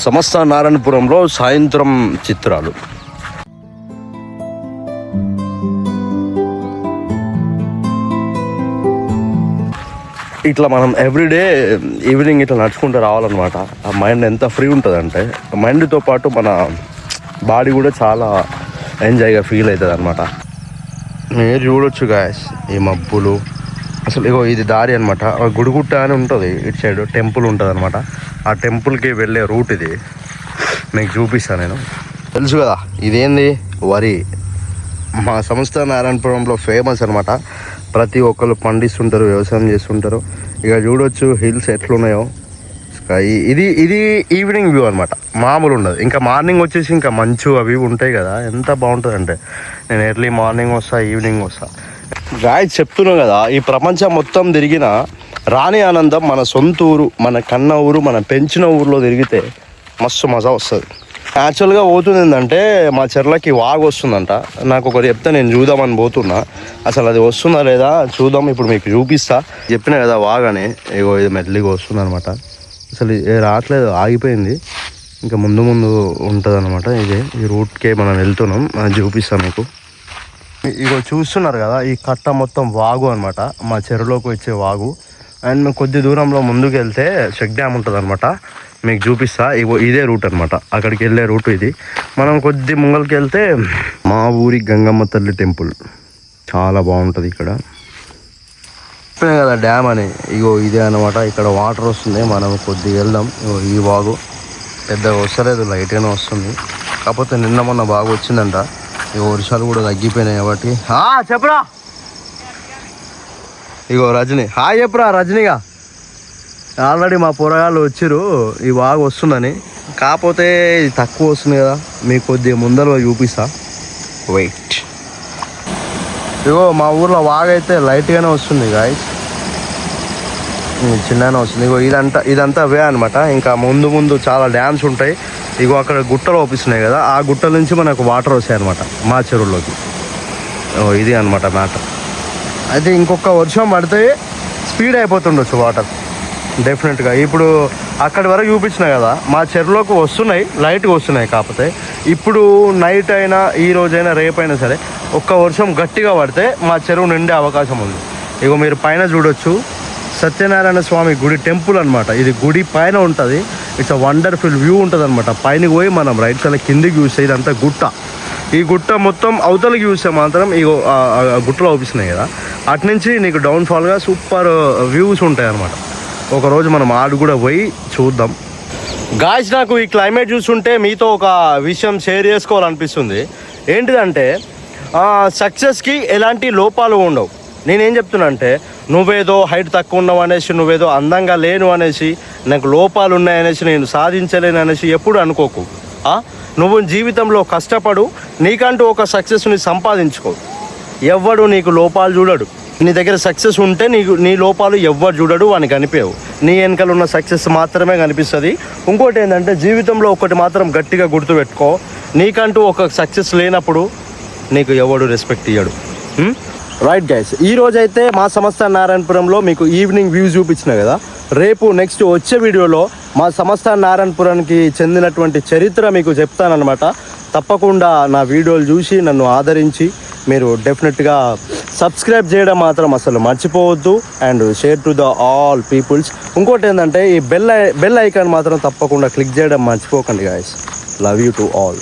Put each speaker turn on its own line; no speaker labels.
సమస్త నారాయణపురంలో సాయంత్రం చిత్రాలు. ఇట్లా మనం ఎవ్రీడే ఈవినింగ్ ఇట్లా నడుచుకుంటూ రావాలన్నమాట. ఆ మైండ్ ఎంత ఫ్రీ ఉంటుందంటే మైండ్తో పాటు మన బాడీ కూడా చాలా ఎంజాయ్గా ఫీల్ అవుతుంది అనమాట. మీరు చూడొచ్చు గాయస్ ఈ మబ్బులు. అసలు ఇగో ఇది దారి అనమాట. గుడిగుట్ట అని ఉంటుంది ఇటు సైడ్, టెంపుల్ ఉంటుంది అనమాట. ఆ టెంపుల్కి వెళ్ళే రూట్ ఇది, మీకు చూపిస్తాను నేను. తెలుసు కదా ఇదేంది, వరి. మా సంస్థ నారాయణపురంలో ఫేమస్ అనమాట. ప్రతి ఒక్కరు పండిస్తుంటారు, వ్యవసాయం చేస్తుంటారు. ఇక చూడొచ్చు హిల్స్ ఎట్లున్నాయో. ఇది ఈవినింగ్ వ్యూ అనమాట, మామూలు ఉండదు. ఇంకా మార్నింగ్ వచ్చేసి ఇంకా మంచు అవి ఉంటాయి కదా, ఎంత బాగుంటుంది అంటే. నేను ఎర్లీ మార్నింగ్ వస్తా, ఈవినింగ్ వస్తా. గాయస్ చెప్తున్నాం కదా, ఈ ప్రపంచం మొత్తం తిరిగిన రాని ఆనందం మన సొంత ఊరు, మన కన్న ఊరు, మన పెంచిన ఊరిలో తిరిగితే మస్తు మజా వస్తుంది. యాక్చువల్గా పోతుంది ఏంటంటే మా చెర్లకి వాగు వస్తుందంట. నాకు ఒకరు చెప్తే నేను చూద్దామని పోతున్నా. అసలు అది వస్తుందా లేదా చూద్దాం, ఇప్పుడు మీకు చూపిస్తా. చెప్పినా కదా వాగని, ఇగో ఇది మెల్లిగా వస్తుంది అనమాట. అసలు రావట్లేదు, ఆగిపోయింది. ఇంకా ముందు ముందు ఉంటుంది అనమాట. ఈ రూట్కే మనం వెళ్తున్నాం, అది చూపిస్తాను మీకు. ఇగో చూస్తున్నారు కదా, ఈ కట్ట మొత్తం వాగు అనమాట, మా చెరువులోకి వచ్చే వాగు. అండ్ కొద్ది దూరంలో ముందుకు వెళ్తే చెక్ డ్యామ్ ఉంటుంది అనమాట, మీకు చూపిస్తా. ఇగో ఇదే రూట్ అనమాట, అక్కడికి వెళ్ళే రూట్ ఇది. మనం కొద్ది ముంగలకి వెళ్తే మా ఊరి గంగమ్మ తల్లి టెంపుల్ చాలా బాగుంటుంది ఇక్కడ. చెప్పినా కదా డ్యామ్ అని, ఇగో ఇదే అనమాట. ఇక్కడ వాటర్ వస్తుంది, మనం కొద్దిగా వెళ్దాం. ఇగో ఈ వాగు పెద్దగా వస్తలేదు, లైట్గానే వస్తుంది. కాకపోతే నిన్న మొన్న బాగా వచ్చిందంట. ఇగో వర్షాలు కూడా తగ్గిపోయినాయి కాబట్టి. చెప్పరా ఇగో రజనీ, హాయ్ చెప్పురా రజనీగా. ఆల్రెడీ మా పొరగాళ్ళు వచ్చిర్రు ఈ వాగు వస్తుందని. కాకపోతే ఇది తక్కువ వస్తుంది కదా, మీకు కొద్దిగా ముందర చూపిస్తా, వెయిట్. ఇగో మా ఊర్లో వాగు అయితే లైట్గానే వస్తుంది గాయస్, చిన్నగానే వస్తుంది. ఇగో ఇదంతా వే అనమాట. ఇంకా ముందు ముందు చాలా డ్యామ్స్ ఉంటాయి. ఇగో అక్కడ గుట్టలు ఓపిస్తున్నాయి కదా, ఆ గుట్టల నుంచి మనకు వాటర్ వస్తాయి అనమాట మా చెరువులోకి. ఇది అనమాట మ్యాటర్. అయితే ఇంకొక వర్షం పడితే స్పీడ్ అయిపోతుండొచ్చు వాటర్ డెఫినెట్గా. ఇప్పుడు అక్కడి వరకు చూపించిన కదా, మా చెరువులోకి వస్తున్నాయి, లైట్గా వస్తున్నాయి. కాకపోతే ఇప్పుడు నైట్ అయినా, ఈ రోజైనా, రేపైనా సరే ఒక్క వర్షం గట్టిగా పడితే మా చెరువు నిండే అవకాశం ఉంది. ఇగో మీరు పైన చూడొచ్చు, సత్యనారాయణ స్వామి గుడి టెంపుల్ అనమాట. ఇది గుడి పైన ఉంటుంది. ఇట్స్ అ వండర్ఫుల్ వ్యూ ఉంటుంది అనమాట. పైనకి పోయి మనం రైట్ సైడ్ కిందికి చూస్తే ఇదంతా గుట్ట. ఈ గుట్ట మొత్తం అవతలకి చూస్తే మాత్రం ఇగో గుట్టలో అవుపిస్తున్నాయి కదా, అటు నుంచి నీకు డౌన్ఫాల్గా సూపర్ వ్యూస్ ఉంటాయి అనమాట. ఒకరోజు మనం ఆడు కూడా పోయి చూద్దాం. గాయస్ నాకు ఈ క్లైమేట్ చూస్తుంటే మీతో ఒక విషయం షేర్ చేసుకోవాలనిపిస్తుంది. ఏంటిదంటే సక్సెస్కి ఎలాంటి లోపాలు ఉండవు. నేనేం చెప్తున్నా అంటే, నువ్వేదో హైట్ తక్కువ ఉన్నావు అనేసి, నువ్వేదో అందంగా లేను అనేసి, నాకు లోపాలు ఉన్నాయనేసి, నేను సాధించలేను అనేసి ఎప్పుడు అనుకోకు. నువ్వు జీవితంలో కష్టపడు, నీకంటూ ఒక సక్సెస్ని సంపాదించుకో. ఎవ్వడు నీకు లోపాలు చూడడు. నీ దగ్గర సక్సెస్ ఉంటే నీ లోపాలు ఎవ్వరు చూడడు, వానికి కనిపించవు. నీ వెనకాల ఉన్న సక్సెస్ మాత్రమే కనిపిస్తుంది. ఇంకోటి ఏంటంటే, జీవితంలో ఒకటి మాత్రం గట్టిగా గుర్తుపెట్టుకో, నీకంటూ ఒక సక్సెస్ లేనప్పుడు నీకు ఎవడు రెస్పెక్ట్ ఇయ్యడు. రైట్ గైస్, ఈ రోజైతే మా సంస్థ నారాయణపురంలో మీకు ఈవినింగ్ వ్యూ చూపించిన కదా. రేపు నెక్స్ట్ వచ్చే వీడియోలో మా సంస్థ నారాయణపురానికి చెందినటువంటి చరిత్ర మీకు చెప్తానన్నమాట. తప్పకుండా నా వీడియోలు చూసి నన్ను ఆదరించి మీరు డెఫినెట్గా సబ్స్క్రైబ్ చేయడం మాత్రం అసలు మర్చిపోవద్దు. And share to the all peoples. ఇంకోటి ఏంటంటే, ఈ బెల్ ఐకాన్ మాత్రం తప్పకుండా క్లిక్ చేయడం మర్చిపోకండి guys. Love you to all.